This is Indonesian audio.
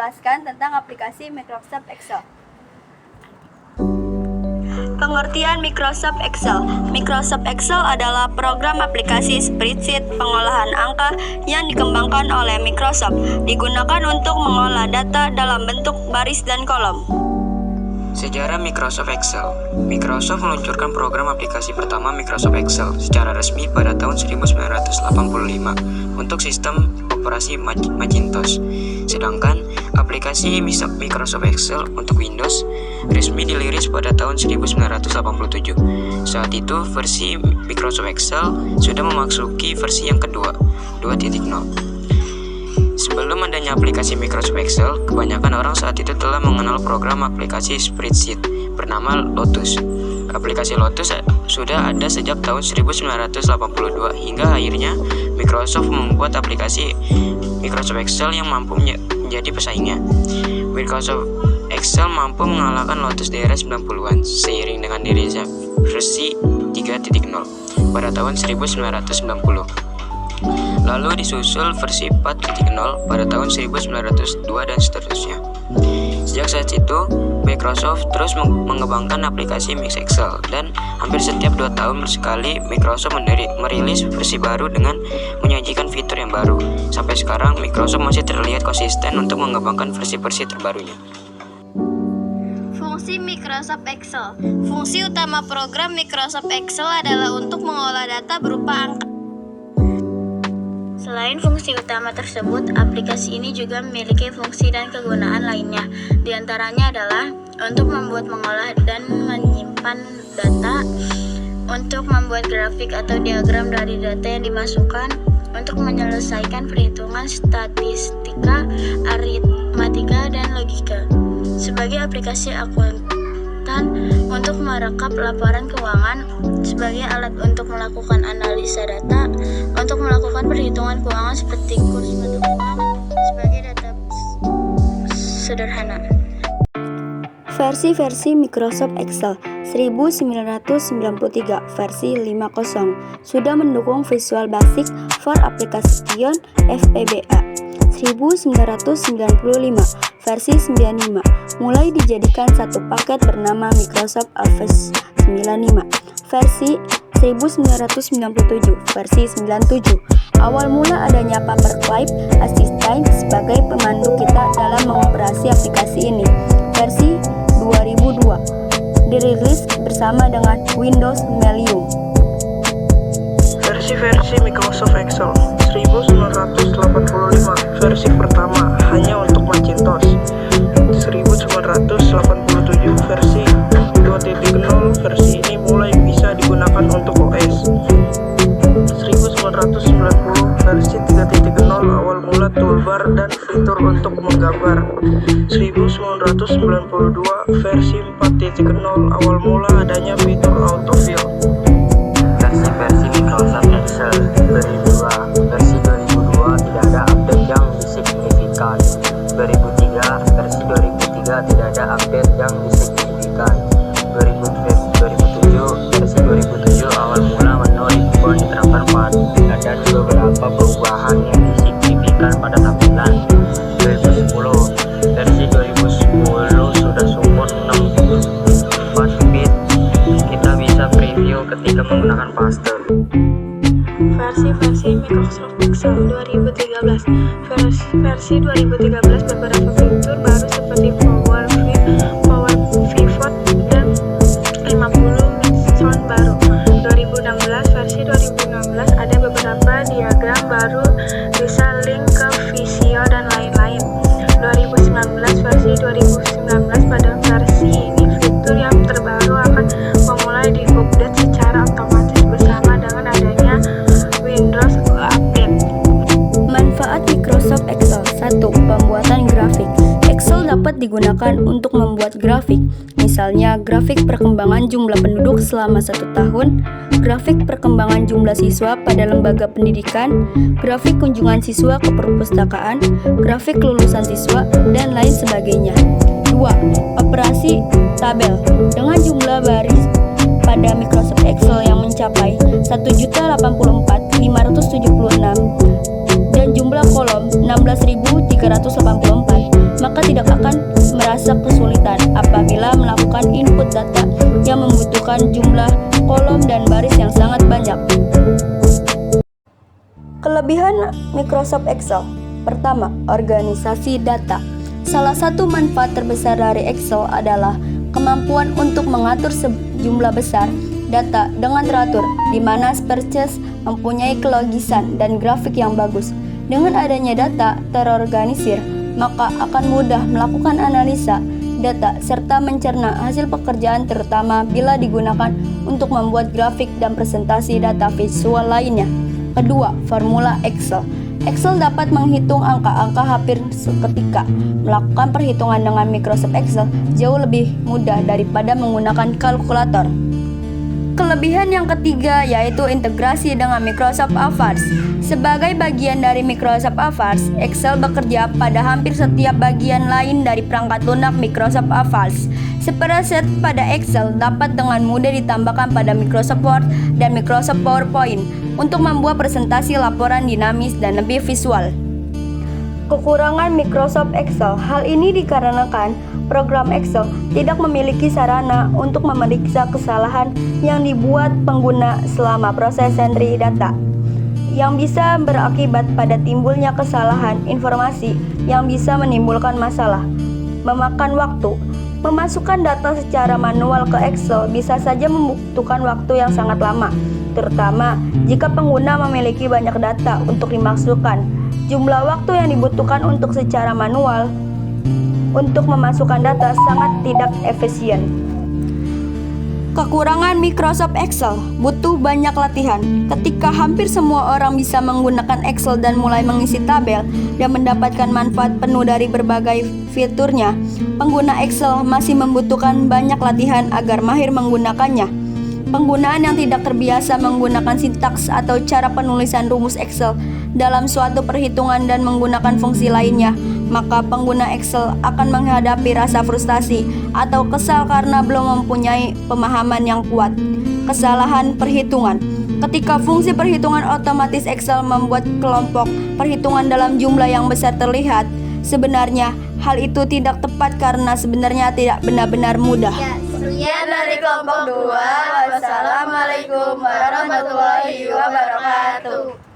menjelaskan tentang aplikasi Microsoft Excel. Pengertian Microsoft Excel. Microsoft Excel adalah program aplikasi spreadsheet pengolahan angka yang dikembangkan oleh Microsoft, digunakan untuk mengolah data dalam bentuk baris dan kolom. Sejarah Microsoft Excel. Microsoft meluncurkan program aplikasi pertama Microsoft Excel secara resmi pada tahun 1985 untuk sistem operasi Macintosh. Sedangkan aplikasi Microsoft Excel untuk Windows resmi dirilis pada tahun 1987. Saat itu versi Microsoft Excel sudah memasuki versi yang kedua, 2.0. Sebelum adanya aplikasi Microsoft Excel, kebanyakan orang saat itu telah mengenal program aplikasi spreadsheet bernama Lotus. Aplikasi Lotus sudah ada sejak tahun 1982 hingga akhirnya Microsoft membuat aplikasi Microsoft Excel yang mampu menjadi pesaingnya. Microsoft Excel mampu mengalahkan Lotus di era 90-an seiring dengan dirilisnya versi 3.0 pada tahun 1990. Lalu disusul versi 4.0 pada tahun 1902 dan seterusnya. Sejak saat itu, Microsoft terus mengembangkan aplikasi Mix Excel dan hampir setiap 2 tahun sekali Microsoft merilis versi baru dengan menyajikan fitur yang baru. Sampai sekarang, Microsoft masih terlihat konsisten untuk mengembangkan versi-versi terbarunya. Fungsi Microsoft Excel. Fungsi utama program Microsoft Excel adalah untuk mengolah data berupa angka. Selain fungsi utama tersebut, aplikasi ini juga memiliki fungsi dan kegunaan lainnya. Di antaranya adalah untuk mengolah dan menyimpan data, untuk membuat grafik atau diagram dari data yang dimasukkan, untuk menyelesaikan perhitungan statistika, aritmatika, dan logika. Sebagai aplikasi akuntan untuk merekap laporan keuangan, sebagai alat untuk melakukan analisa data, untuk melakukan perhitungan keuangan seperti kurs mata uang, sebagai data sederhana. Versi Microsoft Excel 1993 versi 5.0 sudah mendukung Visual Basic for Application (VBA). 1995 versi 95 mulai dijadikan satu paket bernama Microsoft Office 95. Versi 1997 versi 97 awal mula adanya Paperclip Assistant sebagai pemandu kita dalam mengoperasi aplikasi ini. Versi 2002 dirilis bersama dengan Windows Millennium. Versi Microsoft Excel 1985 versi pertama hanya untuk Macintosh. 1987 versi 2.0 versi ini mulai bisa digunakan untuk OS. 1990 versi 3.0 awal mula toolbar dan fitur untuk menggambar. 1992 versi 4.0 awal mula adanya fitur autofill. Versi Microsoft Excel 2002 versi 2002 tidak ada update yang signifikan. 2003 versi 2003 tidak ada update yang signifikan. 2007 versi 2007 awal mula menu ribbon diterapkan dan beberapa perubahan yang signifikan pada tampilan. 2010 versi 2010 sudah support 64-bit. Kita bisa preview ketika menggunakan paste. Versi Microsoft Excel 2013 versi 2013 beberapa fitur baru seperti Power Pivot dan 50 sound baru. 2016 versi 2016 ada beberapa diagram baru, bisa link ke Visio dan lain-lain. 2019 versi 2019 pada versi ini fitur yang terbaru akan memulai diupdate secara otomatis bersama dengan adanya Windows Update. Manfaat Microsoft Excel 1. Pembuatan grafik. Excel dapat digunakan untuk membuat grafik, misalnya grafik perkembangan jumlah penduduk selama 1 tahun, grafik perkembangan jumlah siswa pada lembaga pendidikan, grafik kunjungan siswa ke perpustakaan, grafik lulusan siswa, dan lain sebagainya. 2. Operasi tabel. Dengan jumlah baris pada Microsoft Excel yang mencapai 1.084.576 dan jumlah kolom 16.384, maka merasa kesulitan apabila melakukan input data yang membutuhkan jumlah kolom dan baris yang sangat banyak. Kelebihan Microsoft Excel. Pertama, organisasi data. Salah satu manfaat terbesar dari Excel adalah kemampuan untuk mengatur sejumlah besar data dengan teratur, di mana spreadsheet mempunyai kelogisan dan grafik yang bagus. Dengan adanya data terorganisir, maka akan mudah melakukan analisa data serta mencerna hasil pekerjaan, terutama bila digunakan untuk membuat grafik dan presentasi data visual lainnya. Kedua, formula Excel. Excel dapat menghitung angka-angka hampir seketika. Melakukan perhitungan dengan Microsoft Excel jauh lebih mudah daripada menggunakan kalkulator. Kelebihan yang ketiga yaitu integrasi dengan Microsoft Office. Sebagai bagian dari Microsoft Office, Excel bekerja pada hampir setiap bagian lain dari perangkat lunak Microsoft Office. Spreadsheet pada Excel dapat dengan mudah ditambahkan pada Microsoft Word dan Microsoft PowerPoint untuk membuat presentasi laporan dinamis dan lebih visual. Kekurangan Microsoft Excel. Hal ini dikarenakan program Excel tidak memiliki sarana untuk memeriksa kesalahan yang dibuat pengguna selama proses entry data, yang bisa berakibat pada timbulnya kesalahan informasi yang bisa menimbulkan masalah. Memakan waktu. Memasukkan data secara manual ke Excel bisa saja membutuhkan waktu yang sangat lama, terutama jika pengguna memiliki banyak data untuk dimasukkan. Jumlah waktu yang dibutuhkan untuk secara manual untuk memasukkan data sangat tidak efisien. Kekurangan Microsoft Excel butuh banyak latihan. Ketika hampir semua orang bisa menggunakan Excel dan mulai mengisi tabel dan mendapatkan manfaat penuh dari berbagai fiturnya, pengguna Excel masih membutuhkan banyak latihan agar mahir menggunakannya. Penggunaan yang tidak terbiasa menggunakan sintaks atau cara penulisan rumus Excel dalam suatu perhitungan dan menggunakan fungsi lainnya, maka pengguna Excel akan menghadapi rasa frustasi atau kesal karena belum mempunyai pemahaman yang kuat. Kesalahan perhitungan. Ketika fungsi perhitungan otomatis Excel membuat kelompok perhitungan dalam jumlah yang besar terlihat, sebenarnya hal itu tidak tepat karena sebenarnya tidak benar-benar mudah. Sekian dari kelompok 2. Wassalamualaikum warahmatullahi wabarakatuh.